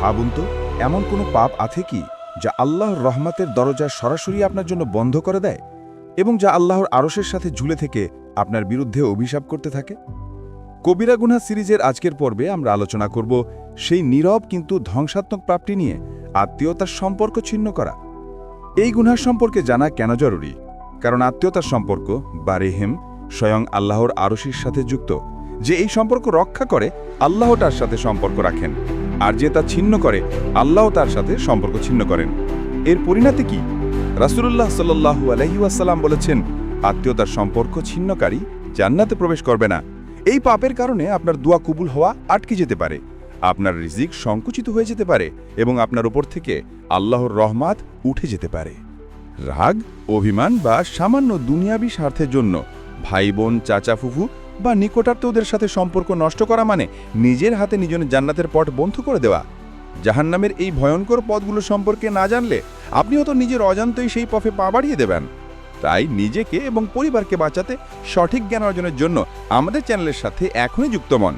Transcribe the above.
ভাবুন তো, এমন কোনো পাপ আছে কি যা আল্লাহর রহমতের দরজা সরাসরি আপনার জন্য বন্ধ করে দেয় এবং যা আল্লাহর আরশের সাথে ঝুলে থেকে আপনার বিরুদ্ধে অভিশাপ করতে থাকে? কবিরা গুনাহ সিরিজের আজকের পর্বে আমরা আলোচনা করব সেই নীরব কিন্তু ধ্বংসাত্মক পাপটি নিয়ে, আত্মীয়তার সম্পর্ক ছিন্ন করা। এই গুনাহ সম্পর্কে জানা কেন জরুরি? কারণ আত্মীয়তার সম্পর্ক বা রেহেম স্বয়ং আল্লাহর আরশের সাথে যুক্ত। যে এই সম্পর্ক রক্ষা করে, আল্লাহ তার সাথে সম্পর্ক রাখেন, আর যে তা ছিন্ন করে, আল্লাহ তার সাথে সম্পর্ক ছিন্ন করেন। এর পরিণতি কি? রাসূলুল্লাহ সাল্লাল্লাহু আলাইহি ওয়াসাল্লাম বলেছেন, আত্মীয়তার সম্পর্ক ছিন্নকারী জান্নাতে প্রবেশ করবে না। এই পাপের কারণে আপনার দোয়া কবুল হওয়া আটকে যেতে পারে, আপনার রিজিক সংকুচিত হয়ে যেতে পারে এবং আপনার উপর থেকে আল্লাহর রহমত উঠে যেতে পারে। রাগ, অভিমান বা সামান্য দুনিয়াবি স্বার্থের জন্য ভাই বোন, চাচা, ফুফু বা নিকটাত্মীয়দের সাথে সম্পর্ক নষ্ট করা মানে নিজের হাতে নিজের জান্নাতের পথ বন্ধ করে দেওয়া। জাহান্নামের এই ভয়ঙ্কর পথগুলো সম্পর্কে না জানলে আপনিও তো নিজের অজান্তেই সেই পথে পা বাড়িয়ে দেবেন। তাই নিজেকে এবং পরিবারকে বাঁচাতে সঠিক জ্ঞান অর্জনের জন্য আমাদের চ্যানেলের সাথে এখনই যুক্ত হন।